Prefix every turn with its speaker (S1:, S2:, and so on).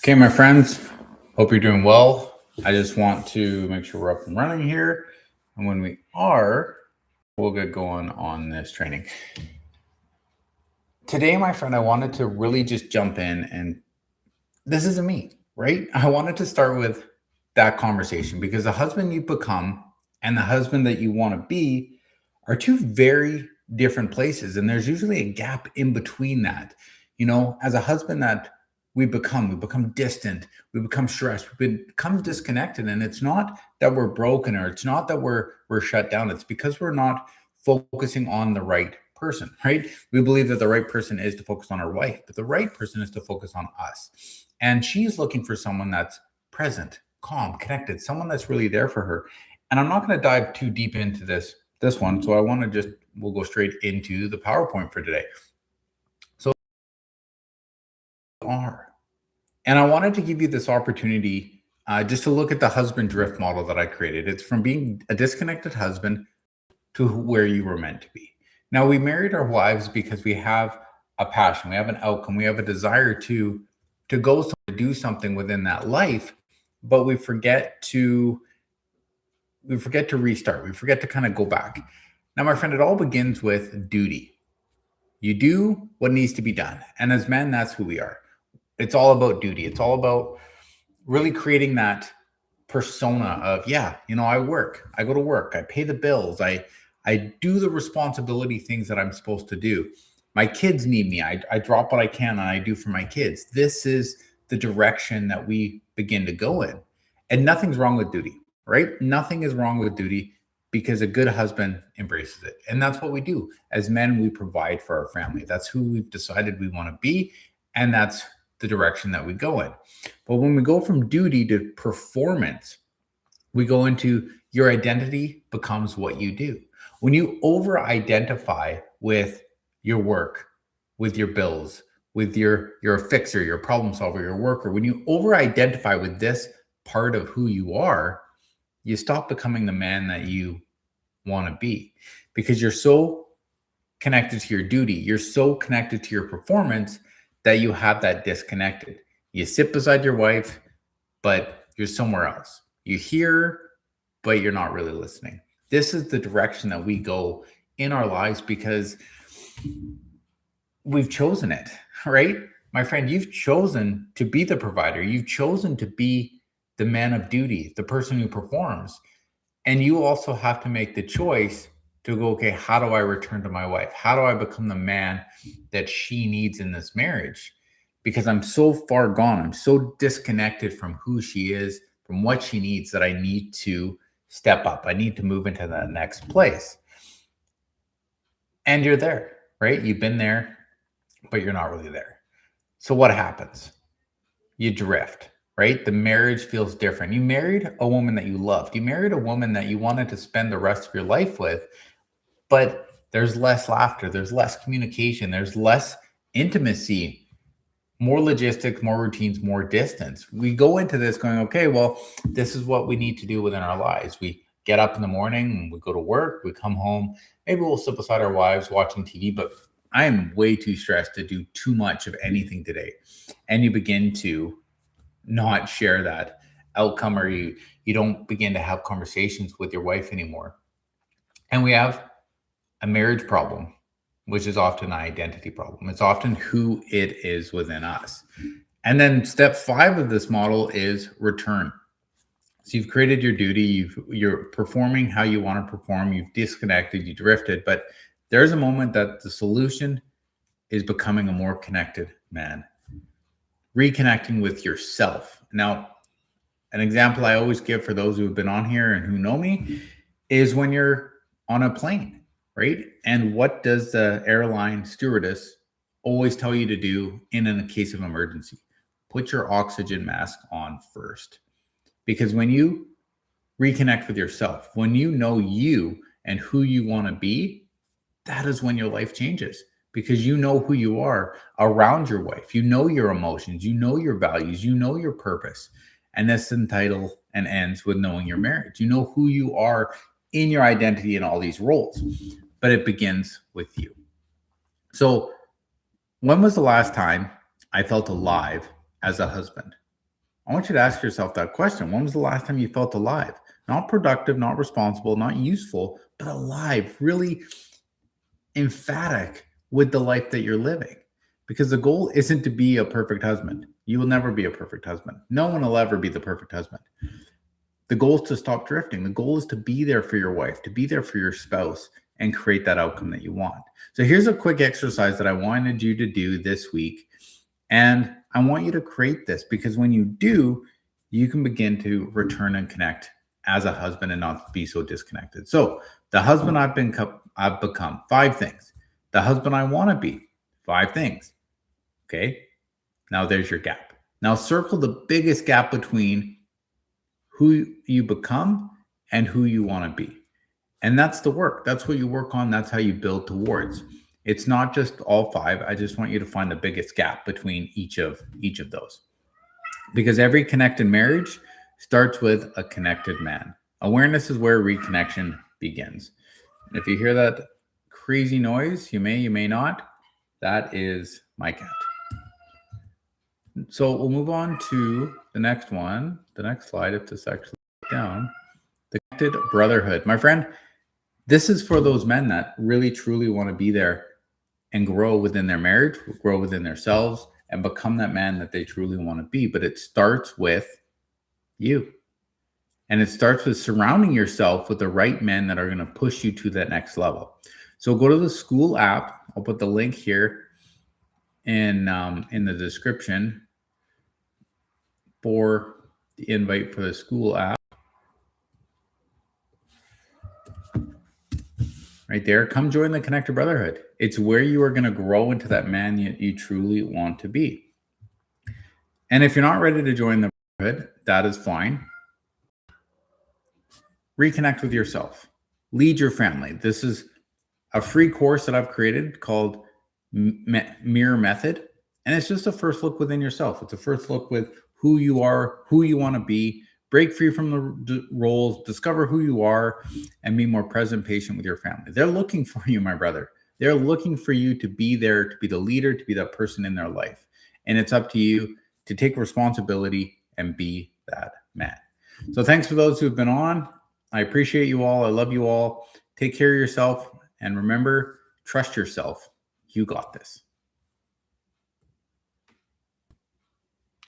S1: Okay, my friends, hope you're doing well. I just want to make sure we're up and running here. And when we are, we'll get going on this training. Today, my friend, I wanted to really just jump in, and this isn't me, right? I wanted to start with that conversation because the husband you become and the husband that you want to be are two very different places. And there's usually a gap in between that. As a husband that we become distant, we become stressed, we become disconnected. And it's not that we're broken, or it's not that we're shut down. It's because we're not focusing on the right person, right? We believe that the right person is to focus on our wife, but the right person is to focus on us. And she's looking for someone that's present, calm, connected, someone that's really there for her. And I'm not going to dive too deep into this one. So we'll go straight into the PowerPoint for today. So and I wanted to give you this opportunity just to look at the husband drift model that I created. It's from being a disconnected husband to where you were meant to be. Now, we married our wives because we have a passion, we have an outcome, we have a desire to do something within that life, but we forget to restart. We forget to kind of go back. Now, my friend, it all begins with duty. You do what needs to be done. And as men, that's who we are. It's all about duty. It's all about really creating that persona of, I work, I go to work, I pay the bills, I do the responsibility things that I'm supposed to do. My kids need me. I drop what I can and I do for my kids. This is the direction that we begin to go in. And nothing's wrong with duty, right? Nothing is wrong with duty because a good husband embraces it. And that's what we do. As men, we provide for our family. That's who we've decided we want to be. And that's the direction that we go in. But when we go from duty to performance, we go into your identity becomes what you do. When you over-identify with your work, with your bills, with you're a fixer, you're a problem solver, you're a worker, when you over-identify with this part of who you are, you stop becoming the man that you want to be because you're so connected to your duty, you're so connected to your performance that you have that disconnected. You sit beside your wife, but you're somewhere else. You hear, but you're not really listening. This is the direction that we go in our lives because we've chosen it, right? My friend, you've chosen to be the provider. You've chosen to be the man of duty, the person who performs. And you also have to make the choice to go, okay, how do I return to my wife? How do I become the man that she needs in this marriage? Because I'm so far gone. I'm so disconnected from who she is, from what she needs, that I need to step up. I need to move into that next place. And you're there, right? You've been there, but you're not really there. So what happens? You drift, right? The marriage feels different. You married a woman that you loved. You married a woman that you wanted to spend the rest of your life with, but there's less laughter, there's less communication, there's less intimacy, more logistics, more routines, more distance. We go into this going, okay, well, this is what we need to do within our lives. We get up in the morning, we go to work, we come home, maybe we'll sit beside our wives watching TV, but I am way too stressed to do too much of anything today. And you begin to not share that outcome, or you don't begin to have conversations with your wife anymore. And we have a marriage problem, which is often an identity problem. It's often who it is within us. And then step 5 of this model is return. So you've created your duty, you're performing how you want to perform, you've disconnected, you drifted, but there's a moment that the solution is becoming a more connected man, reconnecting with yourself. Now, an example I always give for those who have been on here and who know me is when you're on a plane, right? And what does the airline stewardess always tell you to do in a case of emergency? Put your oxygen mask on first. Because when you reconnect with yourself, when you know you and who you want to be, that is when your life changes, because you know who you are around your wife. You know your emotions, you know your values, you know your purpose. And this entitle and ends with knowing your marriage. You know who you are in your identity in all these roles, but it begins with you. So when was the last time I felt alive as a husband? I want you to ask yourself that question. When was the last time you felt alive? Not productive, not responsible, not useful, but alive, really emphatic with the life that you're living. Because the goal isn't to be a perfect husband. You will never be a perfect husband. No one will ever be the perfect husband. The goal is to stop drifting. The goal is to be there for your wife, to be there for your spouse, and create that outcome that you want. So here's a quick exercise that I wanted you to do this week. And I want you to create this, because when you do, you can begin to return and connect as a husband and not be so disconnected. So the husband I've become, 5 things. The husband I want to be, 5 things. Okay. Now there's your gap. Now circle the biggest gap between who you become and who you want to be. And that's the work. That's what you work on. That's how you build towards. It's not just all 5. I just want you to find the biggest gap between each of those. Because every connected marriage starts with a connected man. Awareness is where reconnection begins. If you hear that crazy noise, you may not. That is my cat. So we'll move on to the next one. The next slide, if this actually goes down. The connected brotherhood. My friend, this is for those men that really, truly want to be there and grow within their marriage, grow within themselves, and become that man that they truly want to be. But it starts with you. And it starts with surrounding yourself with the right men that are going to push you to that next level. So go to the school app. I'll put the link here in the description for the invite for the school app. Right there. Come join the Connected Brotherhood. It's where you are going to grow into that man you truly want to be. And if you're not ready to join the brotherhood, that is fine. Reconnect with yourself. Lead your family. This is a free course that I've created called Mirror Method. And it's just a first look within yourself. It's a first look with who you are, who you want to be, break free from the roles, discover who you are, and be more present, patient with your family. They're looking for you, my brother. They're looking for you to be there, to be the leader, to be that person in their life. And it's up to you to take responsibility and be that man. So thanks for those who've been on. I appreciate you all. I love you all. Take care of yourself. And remember, trust yourself. You got this.